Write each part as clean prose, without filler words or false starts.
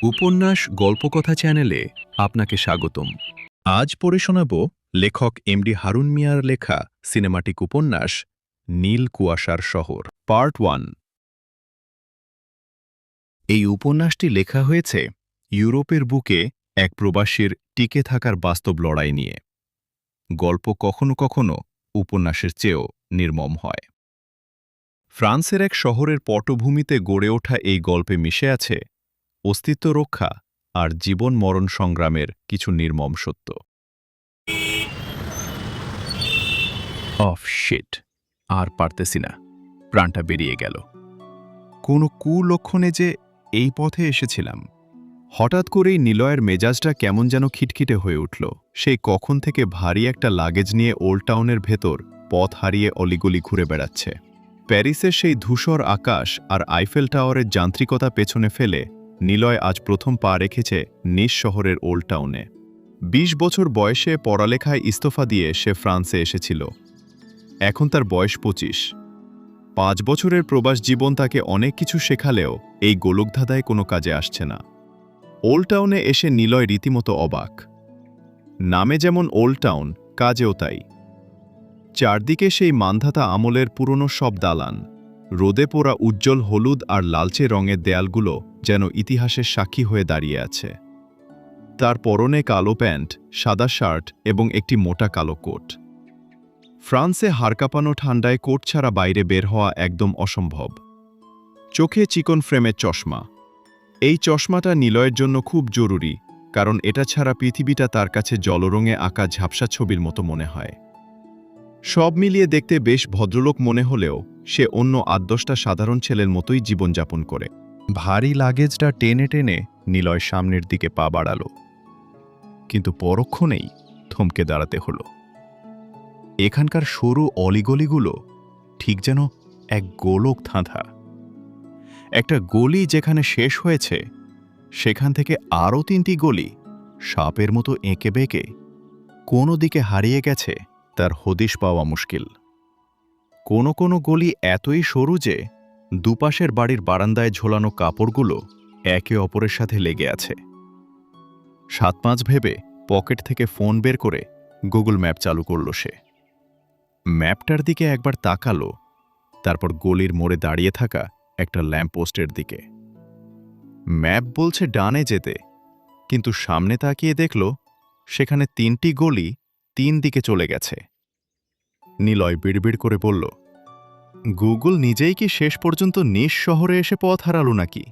উপন্যাস গল্পকথা চ্যানেলে আপনাকে স্বাগতম। আজ পড়ে শোনাব লেখক এমডি হারুন মিয়ার লেখা সিনেমাটিক উপন্যাস নীল কুয়াশার শহর পার্ট 1। এই উপন্যাসটি লেখা হয়েছে ইউরোপের বুকে এক প্রবাসীর টিকে থাকার বাস্তব লড়াই নিয়ে। গল্প কখনো কখনো উপন্যাসের চেয়েও নির্মম হয়। ফ্রান্সের এক শহরের পটভূমিতে গড়ে ওঠা এই গল্পে মিশে আছে অস্তিত্ব রক্ষা আর জীবন মরণ সংগ্রামের কিছু নির্মম সত্য। অফ শিট, আর পারতেছি না, প্রাণটা বেরিয়ে গেল। কোনো কুলক্ষণে যে এই পথে এসেছিলাম। হঠাৎ করেই নিলয়ের মেজাজটা কেমন যেন খিটখিটে হয়ে উঠল। সেই কখন থেকে ভারী একটা লাগেজ নিয়ে ওল্ড টাউনের ভেতর পথ হারিয়ে অলিগলি ঘুরে বেড়াচ্ছে। প্যারিসের সেই ধূসর আকাশ আর আইফেল টাওয়ারের যান্ত্রিকতা পেছনে ফেলে নিলয় আজ প্রথম পা রেখেছে নিজ শহরের ওল্ড টাউনে। ২০ বছর বয়সে পড়ালেখায় ইস্তফা দিয়ে সে ফ্রান্সে এসেছিল। এখন তার বয়স ২৫। ৫ বছরের প্রবাস জীবন তাকে অনেক কিছু শেখালেও এই গোলকধাঁধায় কোনো কাজে আসছে না। ওল্ড টাউনে এসে নিলয় রীতিমতো অবাক। নামে যেমন ওল্ড টাউন, কাজেও তাই। চারদিকে সেই মান্ধাতা আমলের পুরনো সব দালান, রোদে পোড়া উজ্জ্বল হলুদ আর লালচে রঙের দেয়ালগুলো যেন ইতিহাসের সাক্ষী হয়ে দাঁড়িয়ে আছে। তার পরনে কালো প্যান্ট, সাদা শার্ট এবং একটি মোটা কালো কোট। ফ্রান্সে হাড়কাঁপানো ঠান্ডায় কোট ছাড়া বাইরে বের হওয়া একদম অসম্ভব। চোখে চিকন ফ্রেমের চশমা। এই চশমাটা নিলয়ের জন্য খুব জরুরি, কারণ এটা ছাড়া পৃথিবীটা তার কাছে জলরঙে আঁকা ঝাপসা ছবির মতো মনে হয়। সব মিলিয়ে দেখতে বেশ ভদ্রলোক মনে হলেও সে অন্য ৮-১০টা সাধারণ ছেলের মতোই জীবনযাপন করে। ভারী লাগেজটা টেনে টেনে নিলয় সামনের দিকে পা বাড়াল, কিন্তু পরক্ষণেই থমকে দাঁড়াতে হল। এখানকার সরু অলিগলিগুলো ঠিক যেন এক গোলক ধাঁধা। একটা গলি যেখানে শেষ হয়েছে, সেখান থেকে আরও ৩টি গলি সাপের মতো এঁকে বেঁকে কোনো দিকে হারিয়ে গেছে তার হদিশ পাওয়া মুশকিল। কোনো কোনো গলি এতই সরু যে দুপাশের বাড়ির বারান্দায় ঝোলানো কাপড়গুলো একে অপরের সাথে লেগে আছে। ৭-৫ ভেবে পকেট থেকে ফোন বের করে গুগল ম্যাপ চালু করল সে। ম্যাপটার দিকে একবার তাকালো, তারপর গলির মোড়ে দাঁড়িয়ে থাকা একটা ল্যাম্পপোস্টের দিকে। ম্যাপ বলছে ডানে যেতে, কিন্তু সামনে তাকিয়ে দেখল সেখানে ৩টি গলি ৩ দিকে চলে গেছে। নিলয় বিড়বিড় করে বলল, গুগল নিজেই কি শেষ পর্যন্ত নিজ শহরে এসে পথ হারালো নাকি?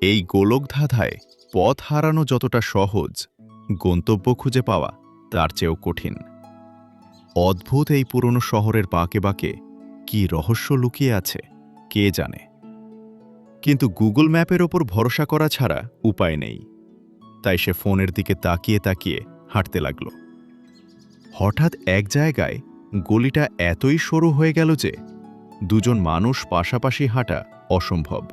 এই গোলকধাঁধায় পথ হারানো যতটা সহজ, গন্তব্য খুঁজে পাওয়া তার চেয়েও কঠিন। অদ্ভুত এই পুরনো শহরের বাঁকে বাঁকে কি রহস্য লুকিয়ে আছে কে জানে। কিন্তু গুগল ম্যাপের ওপর ভরসা করা ছাড়া উপায় নেই। তাই সে ফোনের দিকে তাকিয়ে তাকিয়ে হাঁটতে লাগল। হঠাৎ এক জায়গায় গলিটা এতই সরু হয়ে গেল যে দুজন মানুষ পাশাপাশি হাঁটা অসম্ভব।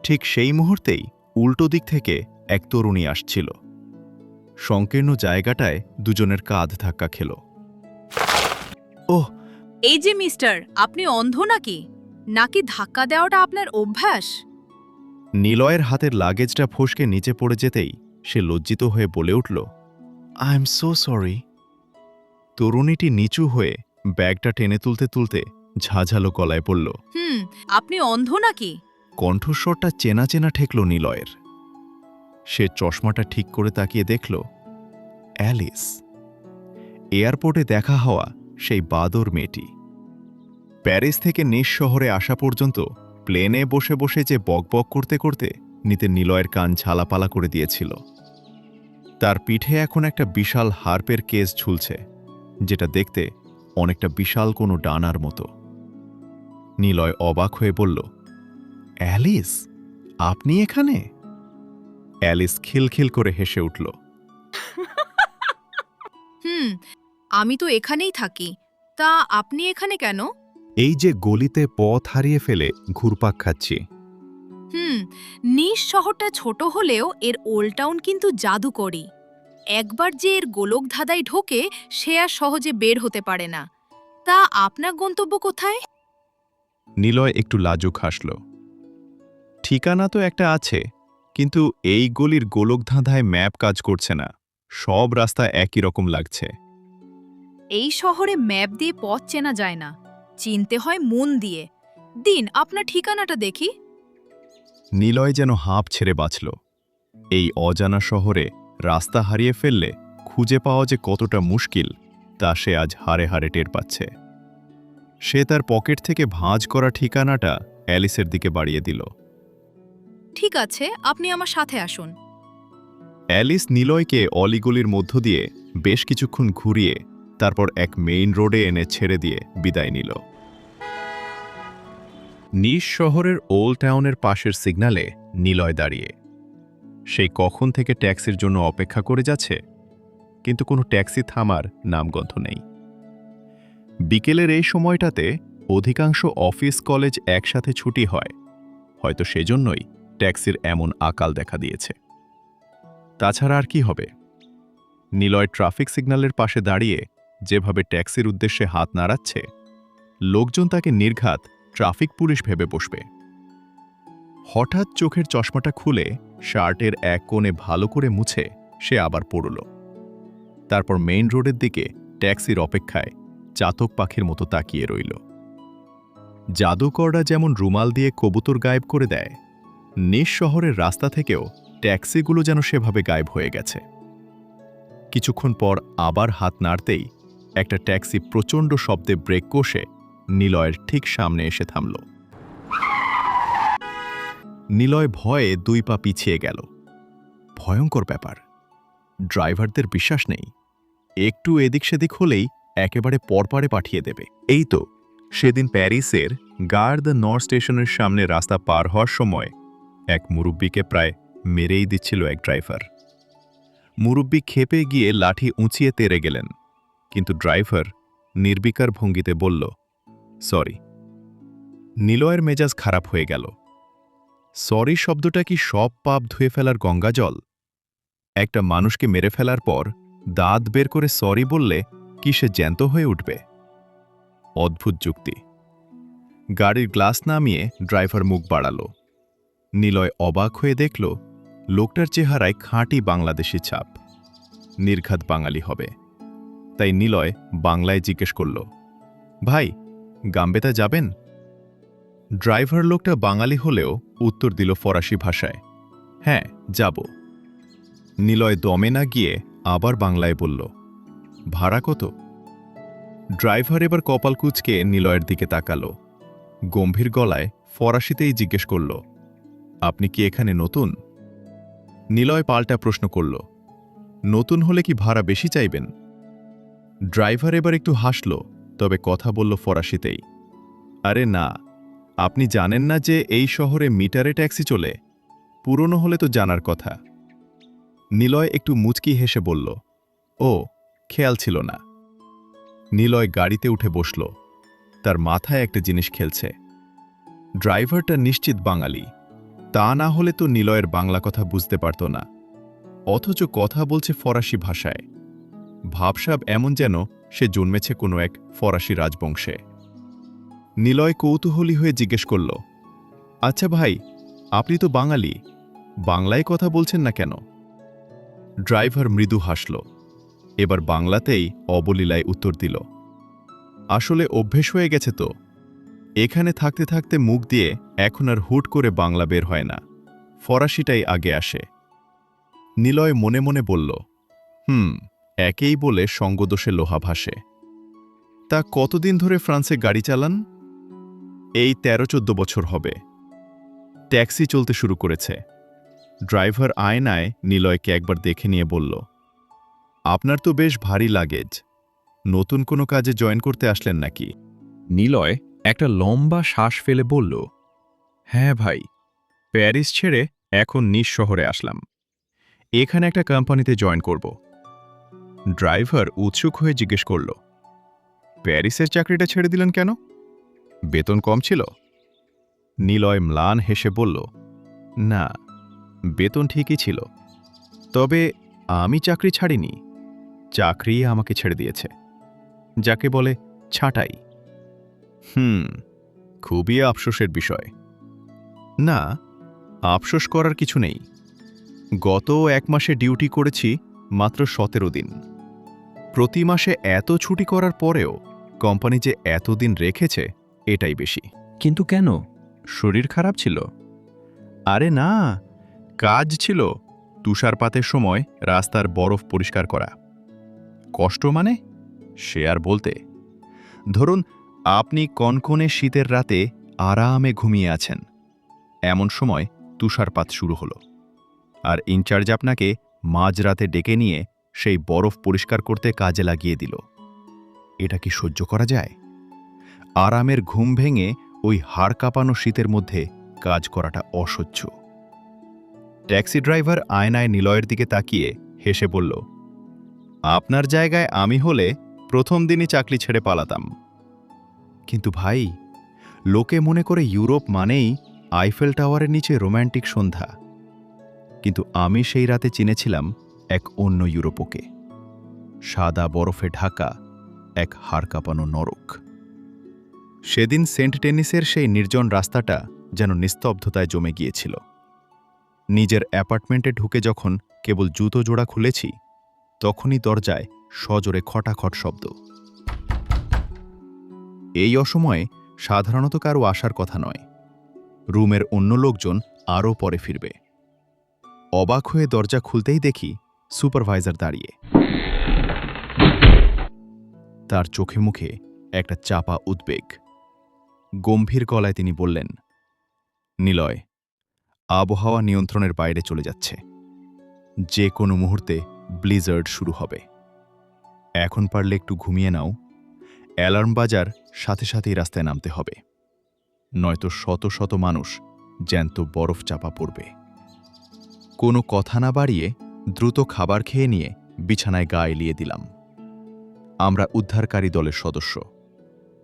ঠিক সেই মুহূর্তেই উল্টো দিক থেকে এক তরুণী আসছিল। সংকীর্ণ জায়গাটায় দুজনের কাঁধ ধাক্কা খেল। ওহ! এই যে মিস্টার, আপনি অন্ধ নাকি? নাকি ধাক্কা দেওয়াটা আপনার অভ্যাস? নিলয়ের হাতের লাগেজটা ফসকে নিচে পড়ে যেতেই সে লজ্জিত হয়ে বলে উঠল, আই এম সো সরি। তরুণীটি নিচু হয়ে ব্যাগটা টেনে তুলতে তুলতে ঝাঝালো গলায় বলল। আপনি অন্ধ নাকি? কণ্ঠস্বরটা চেনা চেনা ঠেকল নিলয়ের। সে চশমাটা ঠিক করে তাকিয়ে দেখল অ্যালিস, এয়ারপোর্টে দেখা হওয়া সেই বাদর মেয়েটি। প্যারিস থেকে নিজ শহরে আসা পর্যন্ত প্লেনে বসে বসে যে বকবক করতে করতে নিতে নিলয়ের কান ঝালাপালা করে দিয়েছিল। তার পিঠে এখন একটা বিশাল হার্পের কেস ঝুলছে, যেটা দেখতে অনেকটা বিশাল কোনো ডানার মতো। নিলয় অবাক হয়ে বলল, অ্যালিস, আপনি এখানে? অ্যালিস খিলখিল করে হেসে উঠল। আমি তো এখানেই থাকি। তা আপনি এখানে কেন? এই যে গলিতে পথ হারিয়ে ফেলে ঘুরপাক খাচ্ছি। নিজ শহরটা ছোট হলেও এর ওল্ড টাউন কিন্তু জাদুকরী। একবার যে এর গোলকধাঁধায় ঢোকে সে আর সহজে বের হতে পারে না। তা আপনার গন্তব্য কোথায়? নিলয় একটু লাজুক হাসল। ঠিকানা তো একটা আছে, কিন্তু এই গলির গোলকধাঁধায় ম্যাপ কাজ করছে না, সব রাস্তা একই রকম লাগছে। এই শহরে ম্যাপ দিয়ে পথ চেনা যায় না, চিনতে হয় মন দিয়ে। দিন আপনার ঠিকানাটা দেখি। নিলয় যেন হাঁপ ছেড়ে বাঁচল। এই অজানা শহরে রাস্তা হারিয়ে ফেললে খুঁজে পাওয়া যে কতটা মুশকিল তা সে আজ হারে হারে টের পাচ্ছে। সে তার পকেট থেকে ভাঁজ করা ঠিকানাটা অ্যালিসের দিকে বাড়িয়ে দিল। ঠিক আছে, আপনি আমার সাথে আসুন। অ্যালিস নিলয়কে অলিগলির মধ্য দিয়ে বেশ কিছুক্ষণ ঘুরিয়ে তারপর এক মেইন রোডে এনে ছেড়ে দিয়ে বিদায় নিল। নিজ শহরের ওল্ড টাউনের পাশের সিগন্যালে নিলয় দাঁড়িয়ে। সেই কখন থেকে ট্যাক্সির জন্য অপেক্ষা করে যাচ্ছে, কিন্তু কোনো ট্যাক্সি থামার নামগন্ধ নেই। বিকেলের এই সময়টাতে অধিকাংশ অফিস কলেজ একসাথে ছুটি হয়, হয়তো সেজন্যই ট্যাক্সির এমন আকাল দেখা দিয়েছে। তাছাড়া আর কি হবে? নিলয় ট্রাফিক সিগন্যালের পাশে দাঁড়িয়ে যেভাবে ট্যাক্সির উদ্দেশ্যে হাত নাড়াচ্ছে, লোকজন তাকে নির্ঘাত ট্রাফিক পুলিশ ভেবে বসবে। হঠাৎ চোখের চশমাটা খুলে শার্টের এক কোণে ভালো করে মুছে সে আবার পড়ল। তারপর মেইন রোডের দিকে ট্যাক্সির অপেক্ষায় চাতক পাখির মতো তাকিয়ে রইল। জাদুকররা যেমন রুমাল দিয়ে কবুতর গায়েব করে দেয়, নিজ শহরের রাস্তা থেকেও ট্যাক্সিগুলো যেন সেভাবে গায়েব হয়ে গেছে। কিছুক্ষণ পর আবার হাত নাড়তেই একটা ট্যাক্সি প্রচণ্ড শব্দে ব্রেক কষে নিলয়ের ঠিক সামনে এসে থামল। নিলয় ভয়ে 2 পা পিছিয়ে গেল। ভয়ঙ্কর ব্যাপার, ড্রাইভারদের বিশ্বাস নেই, একটু এদিক সেদিক হলেই একেবারে পরপারে পাঠিয়ে দেবে। এই তো সেদিন প্যারিসের গার দ্য নর্থ স্টেশনের সামনে রাস্তা পার হওয়ার সময় এক মুরব্বিকে প্রায় মেরেই দিচ্ছিল এক ড্রাইভার। মুরব্বি ক্ষেপে গিয়ে লাঠি উঁচিয়ে তেড়ে গেলেন, কিন্তু ড্রাইভার নির্বিকার ভঙ্গিতে বলল, সরি। নিলয়ের মেজাজ খারাপ হয়ে গেল। সরি শব্দটা কি সব পাপ ধুয়ে ফেলার গঙ্গাজল? একটা মানুষকে মেরে ফেলার পর দাঁত বের করে সরি বললে কি সে জ্যান্ত হয়ে উঠবে? অদ্ভুত যুক্তি। গাড়ির গ্লাস নামিয়ে ড্রাইভার মুখ বাড়াল। নিলয় অবাক হয়ে দেখল লোকটার চেহারায় খাঁটি বাংলাদেশি ছাপ, নির্ঘাত বাঙালি হবে। তাই নিলয় বাংলায় জিজ্ঞেস করল, ভাই, গাম্বেতা যাবেন? ড্রাইভার লোকটা বাঙালি হলেও উত্তর দিল ফরাসি ভাষায়, হ্যাঁ যাব। নিলয় দমে না গিয়ে আবার বাংলায় বলল, ভাড়া কত? ড্রাইভার এবার কপাল কুঁচকে নিলয়ের দিকে তাকালো, গম্ভীর গলায় ফরাসিতেই জিজ্ঞেস করল, আপনি কি এখানে নতুন? নিলয় পাল্টা প্রশ্ন করল, নতুন হলে কি ভাড়া বেশি চাইবেন? ড্রাইভার এবার একটু হাসল, তবে কথা বলল ফরাসিতেই, আরে না, আপনি জানেন না যে এই শহরে মিটারে ট্যাক্সি চলে? পুরনো হলে তো জানার কথা। নিলয় একটু মুচকি হেসে বলল, ও, খেয়াল ছিল না। নিলয় গাড়িতে উঠে বসল, তার মাথায় একটা জিনিস খেলছে। ড্রাইভারটা নিশ্চিত বাঙালি, তা না হলে তো নিলয়ের বাংলা কথা বুঝতে পারত না, অথচ কথা বলছে ফরাসি ভাষায়। ভাবসাব এমন যেন সে জন্মেছে কোনো এক ফরাসি রাজবংশে। নিলয় কৌতূহলী হয়ে জিজ্ঞেস করল, আচ্ছা ভাই, আপনি তো বাঙালি, বাংলায় কথা বলছেন না কেন? ড্রাইভার মৃদু হাসল, এবার বাংলাতেই অবলীলায় উত্তর দিল, আসলে অভ্যেস হয়ে গেছে তো, এখানে থাকতে থাকতে মুখ দিয়ে এখন আর হুট করে বাংলা বের হয় না, ফরাসিটাই আগে আসে। নিলয় মনে মনে বলল, একেই বলে সঙ্গদোষে লোহা ভাসে। তা কতদিন ধরে ফ্রান্সে গাড়ি চালান? এই 13-14 বছর হবে। ট্যাক্সি চলতে শুরু করেছে। ড্রাইভার আয়নায় নিলয়কে একবার দেখে নিয়ে বলল, আপনার তো বেশ ভারী লাগেজ, নতুন কোনো কাজে জয়েন করতে আসলেন নাকি? নিলয় একটা লম্বা শ্বাস ফেলে বলল, হ্যাঁ ভাই, প্যারিস ছেড়ে এখন নিজ শহরে আসলাম, এখানে একটা কোম্পানিতে জয়েন করব। ড্রাইভার উৎসুক হয়ে জিজ্ঞেস করল, প্যারিসের চাকরিটা ছেড়ে দিলেন কেন? বেতন কম ছিল? নিলয় ম্লান হেসে বলল, না, বেতন ঠিকই ছিল, তবে আমি চাকরি ছাড়িনি, চাকরি আমাকে ছেড়ে দিয়েছে, যাকে বলে ছাঁটাই। খুবই আফসোসের বিষয়। না, আফসোস করার কিছু নেই, গত 1 মাসে ডিউটি করেছি মাত্র 17 দিন। প্রতি মাসে এত ছুটি করার পরেও কোম্পানি যে এতদিন রেখেছে এটাই বেশি। কিন্তু কেন? শরীর খারাপ ছিল? আরে না, কাজ ছিল তুষারপাতের সময় রাস্তার বরফ পরিষ্কার করা। কষ্ট মানে সে আর বলতে। ধরুন আপনি কনকনে শীতের রাতে আরামে ঘুমিয়ে আছেন, এমন সময় তুষারপাত শুরু হলো, আর ইনচার্জ আপনাকে মাঝরাতে ডেকে নিয়ে সেই বরফ পরিষ্কার করতে কাজে লাগিয়ে দিল। এটা কি সহ্য করা যায়? আরামের ঘুম ভেঙে ওই হাড় কাঁপানো শীতের মধ্যে কাজ করাটা অসহ্য। ট্যাক্সি ড্রাইভার আয়নায় নিলয়ের দিকে তাকিয়ে হেসে বলল, আপনার জায়গায় আমি হলে প্রথম দিনই চাকরি ছেড়ে পালাতাম। কিন্তু ভাই, লোকে মনে করে ইউরোপ মানেই আইফেল টাওয়ারের নিচে রোম্যান্টিক সন্ধ্যা, কিন্তু আমি সেই রাতে চিনেছিলাম এক অন্য ইউরোপকে। সাদা বরফে ঢাকা এক হাড় কাঁপানো নরক। সেদিন সেন্ট টেনিসের সেই নির্জন রাস্তাটা যেন নিস্তব্ধতায় জমে গিয়েছিল। নিজের অ্যাপার্টমেন্টে ঢুকে যখন কেবল জুতো জোড়া খুলেছি, তখনই দরজায় সজোরে খটাখট শব্দ। এই অসময়ে সাধারণত কারো আসার কথা নয়। রুমের অন্য লোকজন আরও পরে ফিরবে। অবাক হয়ে দরজা খুলতেই দেখি সুপারভাইজার দাঁড়িয়ে। তার চোখে মুখে একটা চাপা উদ্বেগ। গম্ভীর গলায় তিনি বললেন, নিলয়, আবহাওয়া নিয়ন্ত্রণের বাইরে চলে যাচ্ছে। যে কোনো মুহূর্তে ব্লিজার্ড শুরু হবে। এখন পারলে একটু ঘুমিয়ে নাও। অ্যালার্ম বাজার সাথে সাথেই রাস্তায় নামতে হবে, নয়তো শত শত মানুষ জ্যান্ত বরফ চাপা পড়বে। কোনো কথা না বাড়িয়ে দ্রুত খাবার খেয়ে নিয়ে বিছানায় গা এলিয়ে দিলাম। আমরা উদ্ধারকারী দলের সদস্য।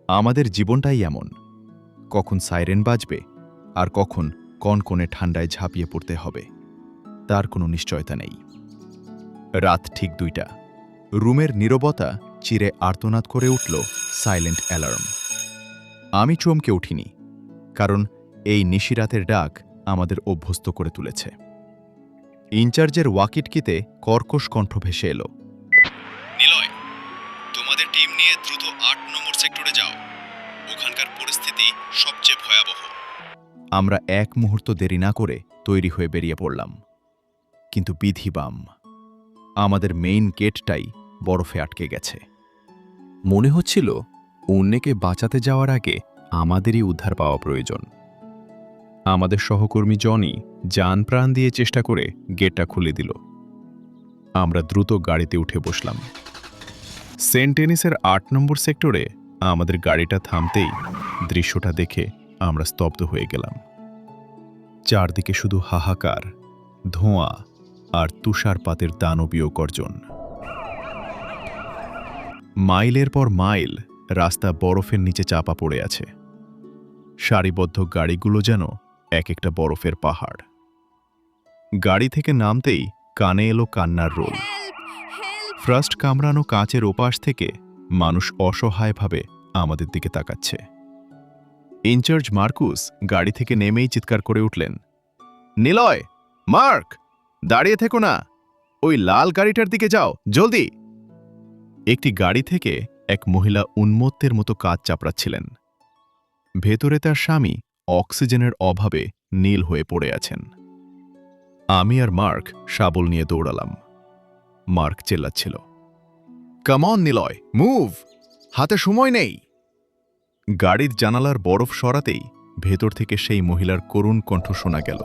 আমাদের জীবনটাই এমন, কখন সাইরেন বাজবে আর কখন কনকনে ঠান্ডায় ঝাঁপিয়ে পড়তে হবে তার কোনো নিশ্চয়তা নেই। রাত ঠিক 2টা। রুমের নীরবতা চিরে আর্তনাদ করে উঠল সাইলেন্ট অ্যালার্ম। আমি চমকে উঠিনি, কারণ এই নিশিরাতের ডাক আমাদের অভ্যস্ত করে তুলেছে। ইনচার্জের ওয়াকিটকিতে কর্কশ কণ্ঠ ভেসে এলো, নিলয়, তোমাদের টিম নিয়ে দ্রুত 8 নম্বর সেক্টরে যাও। ওখানকার পরিস্থিতি সবচেয়ে ভয়াবহ। আমরা এক মুহূর্ত দেরি না করে তৈরি হয়ে বেরিয়ে পড়লাম। কিন্তু বিধিবাম, আমাদের মেইন গেটটাই বরফে আটকে গেছে। মনে হচ্ছিল অন্যকে বাঁচাতে যাওয়ার আগে আমাদেরই উদ্ধার পাওয়া প্রয়োজন। আমাদের সহকর্মী জনি জান প্রাণ দিয়ে চেষ্টা করে গেটটা খুলে দিল। আমরা দ্রুত গাড়িতে উঠে বসলাম। সেন্ট টেনিসের 8 নম্বর সেক্টরে আমাদের গাড়িটা থামতেই দৃশ্যটা দেখে আমরা স্তব্ধ হয়ে গেলাম। চারদিকে শুধু হাহাকার, ধোঁয়া আর তুষারপাতের দানবীয় গর্জন। মাইলের পর মাইল রাস্তা বরফের নিচে চাপা পড়ে আছে। সারিবদ্ধ গাড়িগুলো যেন এক একটা বরফের পাহাড়। গাড়ি থেকে নামতেই কানে এলো কান্নার রোল। ফ্রাস্ট কামড়ানো কাঁচের ওপাশ থেকে মানুষ অসহায়ভাবে আমাদের দিকে তাকাচ্ছে। ইনচার্জ মার্কুস গাড়ি থেকে নেমেই চিৎকার করে উঠলেন, নিলয়, মার্ক, দাঁড়িয়ে থেকো না, ওই লাল গাড়িটার দিকে যাও, জলদি। একটি গাড়ি থেকে এক মহিলা উন্মত্তের মতো কাজ চাপড়াচ্ছিলেন। ভেতরে তার স্বামী অক্সিজেনের অভাবে নীল হয়ে পড়ে আছেন। আমি আর মার্ক শাবল নিয়ে দৌড়ালাম। মার্ক চেল্লাচ্ছিল, কাম অন নিলয়, মুভ, হাতে সময় নেই। গাড়ির জানালার বরফ সরাতেই ভেতর থেকে সেই মহিলার করুণ কণ্ঠ শোনা গেল,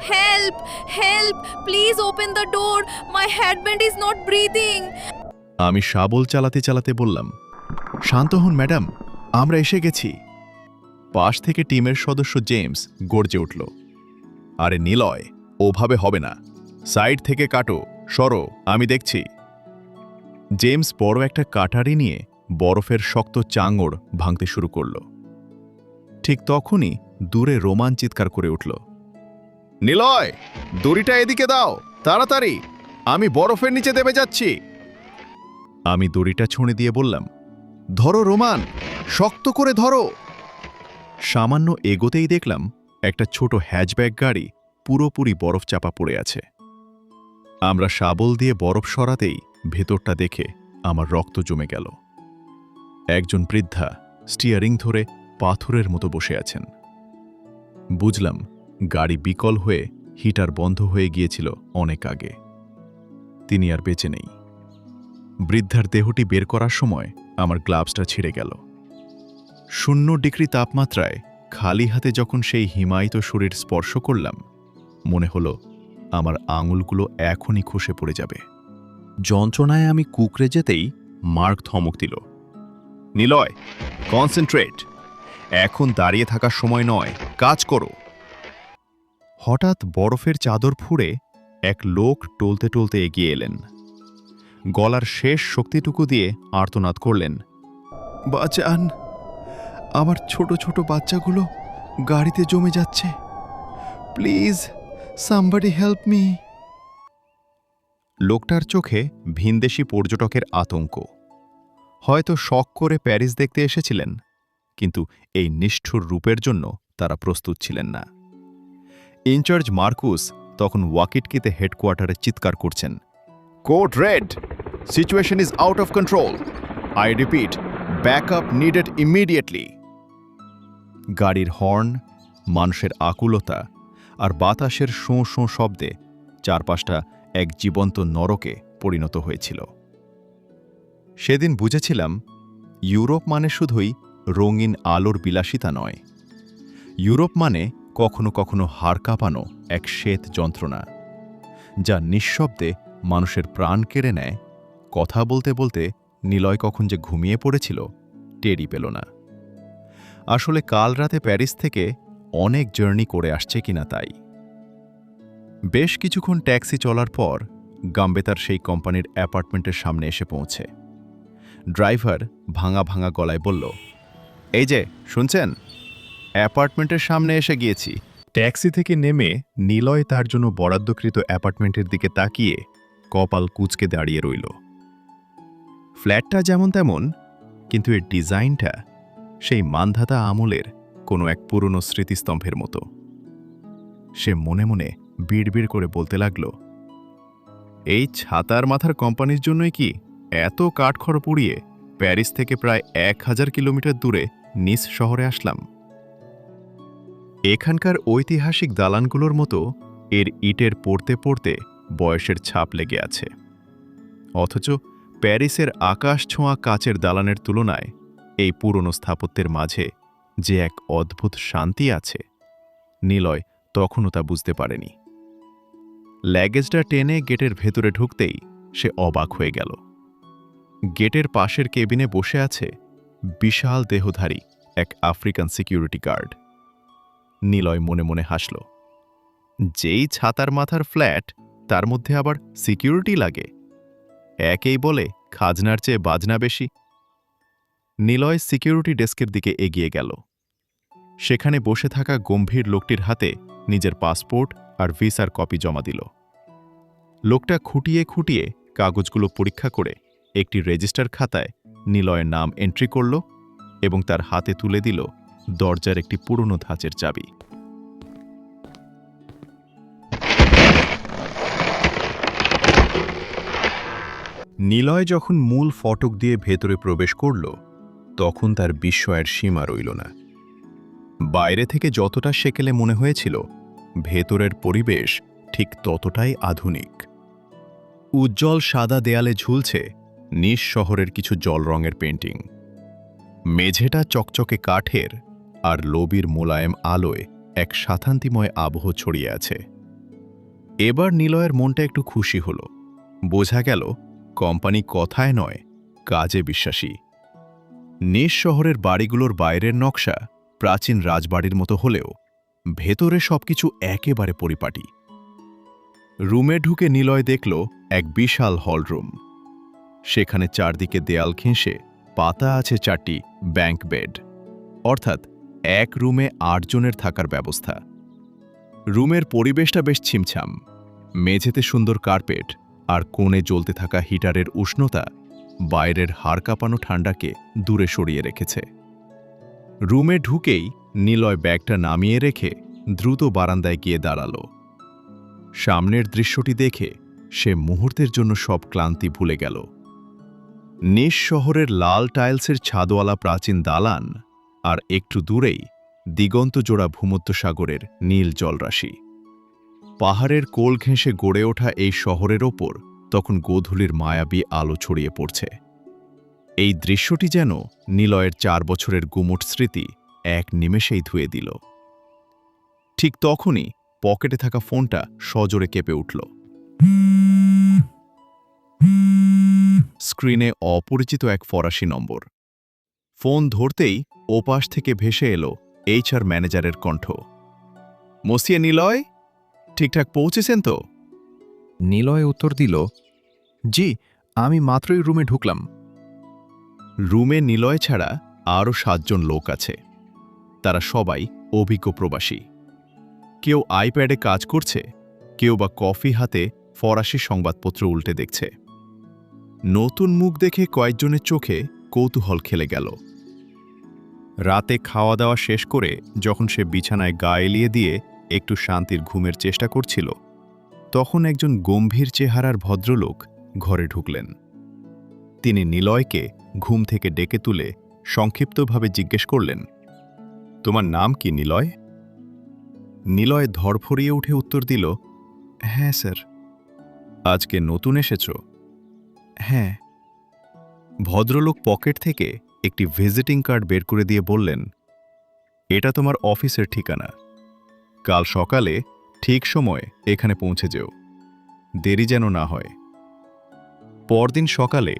help, help, please open the door, my husband is not breathing. আমি শাবল চালাতে চালাতে বললাম, শান্ত হন ম্যাডাম, আমরা এসে গেছি। পাশ থেকে টিমের সদস্য জেমস গর্জে উঠল, আরে নিলয়, ওভাবে হবে না, সাইড থেকে কাটো, সরো, আমি দেখছি। জেমস বড় একটা কাটারি নিয়ে বরফের শক্ত চাঙড় ভাঙতে শুরু করল। ঠিক তখনই দূরে রোমান চিৎকার করে উঠল, নিলয়, দড়িটা এদিকে দাও, তাড়াতাড়ি, আমি বরফের নিচে দেবে যাচ্ছি। আমি দড়িটা ছুঁড়ে দিয়ে বললাম, ধরো রোমান, শক্ত করে ধরো। সামান্য এগোতেই দেখলাম একটা ছোট হ্যাচব্যাক গাড়ি পুরোপুরি বরফ চাপা পড়ে আছে। আমরা শাবল দিয়ে বরফ সরাতেই ভেতরটা দেখে আমার রক্ত জমে গেল। একজন বৃদ্ধা স্টিয়ারিং ধরে পাথরের মতো বসে আছেন। বুঝলাম গাড়ি বিকল হয়ে হিটার বন্ধ হয়ে গিয়েছিল অনেক আগে। তিনি আর বেঁচে নেই। বৃদ্ধার দেহটি বের করার সময় আমার গ্লাভসটা ছিঁড়ে গেল। 0 ডিগ্রি তাপমাত্রায় খালি হাতে যখন সেই হিমায়িত শরীর স্পর্শ করলাম, মনে হলো আমার আঙুলগুলো এখনই খসে পড়ে যাবে। যন্ত্রণায় আমি কুকড়ে যেতেই মার্ক ধমক দিল। নিলয়, কনসেন্ট্রেট। এখন দাঁড়িয়ে থাকার সময় নয়, কাজ করো। হঠাৎ বরফের চাদর ফুঁড়ে এক লোক টলতে টলতে এগিয়ে এলেন। গলার শেষ শক্তিটুকু দিয়ে আর্তনাদ করলেন, বাঁচান, আমার ছোট ছোট বাচ্চাগুলো গাড়িতে জমে যাচ্ছে, প্লিজ সামবডি হেল্প মি। লোকটার চোখে ভিনদেশি পর্যটকের আতঙ্ক। হয়তো শখ করে প্যারিস দেখতে এসেছিলেন, কিন্তু এই নিষ্ঠুর রূপের জন্য তারা প্রস্তুত ছিলেন না। ইনচার্জ মার্কুস তখন ওয়াকিটকিতে হেডকোয়ার্টারে চিৎকার করছেন, code red, situation is out of control. I repeat, backup needed immediately. গাড়ির হর্ন, মানুষের আকুলতা আর বাতাসের শোঁ শোঁ শব্দে চারপাশটা এক জীবন্ত নরকে পরিণত হয়েছিল। সেদিন বুঝেছিলাম, ইউরোপ মানে শুধুই রঙিন আলোর বিলাসিতা নয়। ইউরোপ মানে কখনো কখনো হাড় কাঁপানো এক শ্বেত যন্ত্রণা, যা নিঃশব্দে মানুষের প্রাণ কেড়ে নেয়। কথা বলতে বলতে নিলয় কখন যে ঘুমিয়ে পড়েছিল টেরই পেল না। আসলে কাল রাতে প্যারিস থেকে অনেক জার্নি করে আসছে কিনা তাই। বেশ কিছুক্ষণ ট্যাক্সি চলার পর গাম্বেতার সেই কোম্পানির অ্যাপার্টমেন্টের সামনে এসে পৌঁছে। ড্রাইভার ভাঙা ভাঙা গলায় বলল, এই যে শুনছেন, অ্যাপার্টমেন্টের সামনে এসে গিয়েছি। ট্যাক্সি থেকে নেমে নিলয় তার জন্য বরাদ্দকৃত অ্যাপার্টমেন্টের দিকে তাকিয়ে কপাল কুঁচকে দাঁড়িয়ে রইল। ফ্ল্যাটটা যেমন তেমন, কিন্তু এর ডিজাইনটা সেই মানধাতা আমলের কোনো এক পুরনো স্মৃতিস্তম্ভের মতো। সে মনে মনে বিড়বিড় করে বলতে লাগল, এই ছাতার মাথার কোম্পানির জন্যই কি এত কাঠখড় পুড়িয়ে প্যারিস থেকে প্রায় 1000 কিলোমিটার দূরে নিস শহরে আসলাম। এখানকার ঐতিহাসিক দালানগুলোর মতো এর ইটের পড়তে পড়তে বয়সের ছাপ লেগে আছে, অথচ প্যারিসের আকাশ ছোঁয়া কাচের দালানের তুলনায় এই পুরনো স্থাপত্যের মাঝে যে এক অদ্ভুত শান্তি আছে, নিলয় তখনও তা বুঝতে পারেনি। ল্যাগেজটা টেনে গেটের ভেতরে ঢুকতেই সে অবাক হয়ে গেল। গেটের পাশের কেবিনে বসে আছে বিশাল দেহধারী এক আফ্রিকান সিকিউরিটি গার্ড। নিলয় মনে মনে হাসল। যেই ছাতার মাথার ফ্ল্যাট, তার মধ্যে আবার সিকিউরিটি লাগে। একেই বলে খাজনার চেয়ে বাজনা বেশি। নিলয় সিকিউরিটি ডেস্কের দিকে এগিয়ে গেল। সেখানে বসে থাকা গম্ভীর লোকটির হাতে নিজের পাসপোর্ট আর ভিসার কপি জমা দিল। লোকটা খুঁটিয়ে খুঁটিয়ে কাগজগুলো পরীক্ষা করে একটি রেজিস্টার খাতায় নিলয়ের নাম এন্ট্রি করল এবং তার হাতে তুলে দিল দরজার একটি পুরনো ধাঁচের চাবি। নিলয় যখন মূল ফটক দিয়ে ভেতরে প্রবেশ করল, তখন তার বিস্ময়ের সীমা রইল না। বাইরে থেকে যতটা সেকেলে মনে হয়েছিল, ভেতরের পরিবেশ ঠিক ততটাই আধুনিক। উজ্জ্বল সাদা দেয়ালে ঝুলছে নিস শহরের কিছু জল রঙের পেন্টিং। মেঝেটা চকচকে কাঠের, আর লবির মোলায়েম আলোয় এক শান্তিময় আবহ ছড়িয়ে আছে। এবার নিলয়ের মনটা একটু খুশি হল। বোঝা গেল কোম্পানি কথায় নয়, কাজে বিশ্বাসী। নিস শহরের বাড়িগুলোর বাইরের নকশা প্রাচীন রাজবাড়ির মতো হলেও ভেতরে সবকিছু একেবারে পরিপাটি। রুমে ঢুকে নিলয় দেখল এক বিশাল হলরুম। সেখানে চারদিকে দেয়াল ঘেঁষে পাতা আছে 4টি ব্যাংক বেড, অর্থাৎ এক রুমে 8 জনের থাকার ব্যবস্থা। রুমের পরিবেশটা বেশ ছিমছাম। মেঝেতে সুন্দর কার্পেট, আর কোণে জ্বলতে থাকা হিটারের উষ্ণতা বাইরের হাড় কাঁপানো ঠান্ডাকে দূরে সরিয়ে রেখেছে। রুমে ঢুকেই নিলয় ব্যাগটা নামিয়ে রেখে দ্রুত বারান্দায় গিয়ে দাঁড়াল। সামনের দৃশ্যটি দেখে সে মুহূর্তের জন্য সব ক্লান্তি ভুলে গেল। নিজ শহরের লাল টাইলসের ছাদওয়ালা প্রাচীন দালান, আর একটু দূরেই দিগন্তজোড়া ভূমধ্যসাগরের নীল জলরাশি। পাহাড়ের কোল ঘেঁষে গড়ে ওঠা এই শহরের ওপর তখন গোধূলির মায়াবী আলো ছড়িয়ে পড়ছে। এই দৃশ্যটি যেন নিলয়ের 4 বছরের গুমোট স্মৃতি এক নিমেষেই ধুয়ে দিল। ঠিক তখনই পকেটে থাকা ফোনটা সজোরে কেঁপে উঠল। স্ক্রিনে অপরিচিত এক ফরাসি নম্বর। ফোন ধরতেই ওপাশ থেকে ভেসে এলো HR ম্যানেজারের কণ্ঠ। মসিয়ে নিলয়, ঠিকঠাক পৌঁছেছেন তো? নিলয় উত্তর দিল, জি, আমি মাত্রই রুমে ঢুকলাম। রুমে নিলয় ছাড়া আরও 7 জন লোক আছে। তারা সবাই অভিজ্ঞ প্রবাসী। কেউ আইপ্যাডে কাজ করছে, কেউ বা কফি হাতে ফরাসি সংবাদপত্র উল্টে দেখছে। নতুন মুখ দেখে কয়েকজনের চোখে কৌতূহল খেলে গেল। রাতে খাওয়া দাওয়া শেষ করে যখন সে বিছানায় গা এলিয়ে দিয়ে একটু শান্তির ঘুমের চেষ্টা করছিল, তখন একজন গম্ভীর চেহারার ভদ্রলোক ঘরে ঢুকলেন। তিনি নিলয়কে ঘুম থেকে ডেকে তুলে সংক্ষিপ্তভাবে জিজ্ঞেস করলেন, তোমার নাম কি নিলয়? নিলয় ধড়ফড়িয়ে উঠে উত্তর দিল, হ্যাঁ স্যার। আজকে নতুন এসেছ? হ্যাঁ। ভদ্রলোক পকেট থেকে একটি ভিজিটিং কার্ড বের করে দিয়ে বললেন, এটা তোমার অফিসের ঠিকানা। কাল সকালে ঠিক সময়ে এখানে পৌঁছে যেও, দেরি যেন না হয়। পরদিন সকালে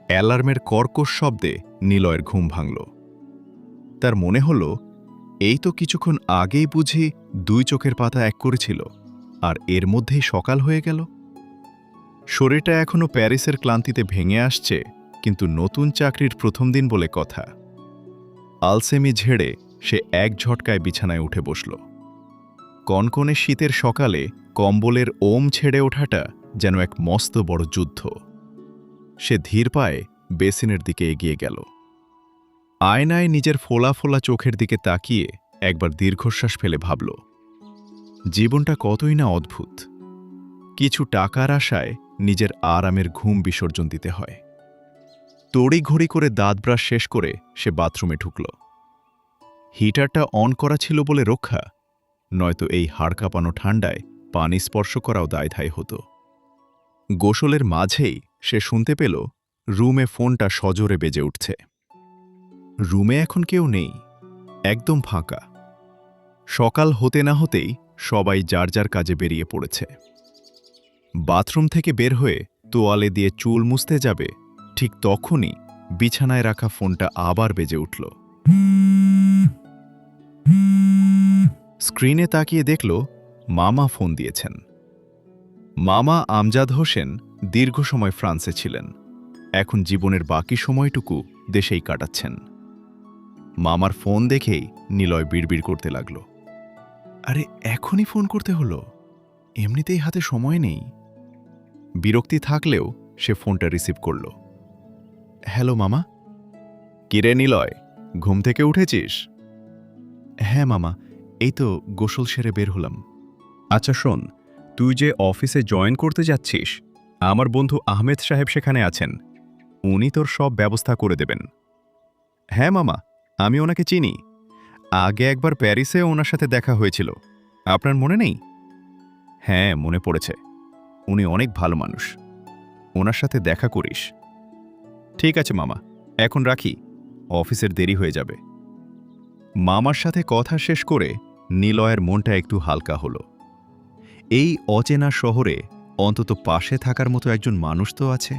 অ্যালার্মের কর্কশ শব্দে নিলয়ের ঘুম ভাঙল। তার মনে হল, এই তো কিছুক্ষণ আগেই বুঝি 2 চোখের পাতা এক করেছিল, আর এর মধ্যেই সকাল হয়ে গেল। শরীরটা এখনো প্যারিসের ক্লান্তিতে ভেঙে আসছে, কিন্তু নতুন চাকরির প্রথম দিন বলে কথা। আলসেমি ঝেড়ে সে এক ঝটকায় বিছানায় উঠে বসল। কনকনে শীতের সকালে কম্বলের ওম ছেড়ে ওঠাটা যেন এক মস্ত বড় যুদ্ধ। সে ধীর পায়ে বেসিনের দিকে এগিয়ে গেল। আয়নায় নিজের ফোলা ফোলা চোখের দিকে তাকিয়ে একবার দীর্ঘশ্বাস ফেলে ভাবল, জীবনটা কতই না অদ্ভুত। কিছু টাকার আশায় নিজের আরামের ঘুম বিসর্জন দিতে হয়। তড়িঘড়ি করে দাঁত ব্রাশ শেষ করে সে বাথরুমে ঢুকল। হিটারটা অন করা ছিল বলে রক্ষা, নয়তো এই হাড় কাঁপানো ঠান্ডায় পানি স্পর্শ করাও দায়ধায় হতো। গোসলের মাঝেই সে শুনতে পেল রুমে ফোনটা সজোরে বেজে উঠছে। রুমে এখন কেউ নেই, একদম ফাঁকা। সকাল হতে না হতেই সবাই যার যার কাজে বেরিয়ে পড়েছে। বাথরুম থেকে বের হয়ে তোয়ালে দিয়ে চুল মুছতে যাবে, ঠিক তখনই বিছানায় রাখা ফোনটা আবার বেজে উঠল। স্ক্রিনে তাকিয়ে দেখল মামা ফোন দিয়েছেন। মামা আমজাদ হোসেন দীর্ঘ সময় ফ্রান্সে ছিলেন, এখন জীবনের বাকি সময়টুকু দেশেই কাটাচ্ছেন। মামার ফোন দেখেই নিলয় বিড়বিড় করতে লাগল, আরে এখনই ফোন করতে হলো, এমনিতেই হাতে সময় নেই। বিরক্তি থাকলেও সে ফোনটা রিসিভ করল। হ্যালো মামা। কিরে নিলয়, ঘুম থেকে উঠেছিস? হ্যাঁ মামা, এই তো গোসল সেরে বের হলাম। আচ্ছা শোন, তুই যে অফিসে জয়েন করতে যাচ্ছিস, আমার বন্ধু আহমেদ সাহেব সেখানে আছেন। উনি তোর সব ব্যবস্থা করে দেবেন। হ্যাঁ মামা, আমি ওনাকে চিনি। আগে একবার প্যারিসে ওনার সাথে দেখা হয়েছিল, আপনার মনে নেই? হ্যাঁ মনে পড়েছে, উনি অনেক ভালো মানুষ, ওনার সাথে দেখা করিস। ঠিক আছে মামা, এখন রাখি, অফিসের দেরি হয়ে যাবে। মামার সাথে কথা শেষ করে নিলয়ের মনটা একটু হালকা হলো। এই অচেনা শহরে অন্তত পাশে থাকার মতো একজন মানুষ তো আছে।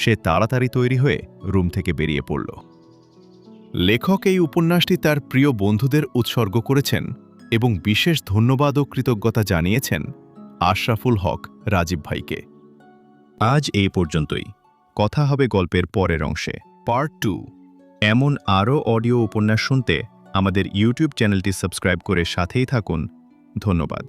সে তাড়াতাড়ি তৈরি হয়ে রুম থেকে বেরিয়ে পড়ল। লেখক এই উপন্যাসটি তার প্রিয় বন্ধুদের উৎসর্গ করেছেন এবং বিশেষ ধন্যবাদ ও কৃতজ্ঞতা জানিয়েছেন আশরাফুল হক রাজীব ভাইকে। আজ এই পর্যন্তই। কথা হবে গল্পের পরের অংশে, পার্ট 2। এমন আরও অডিও উপন্যাস শুনতে আমাদের ইউটিউব চ্যানেলটি সাবস্ক্রাইব করে সাথেই থাকুন। ধন্যবাদ।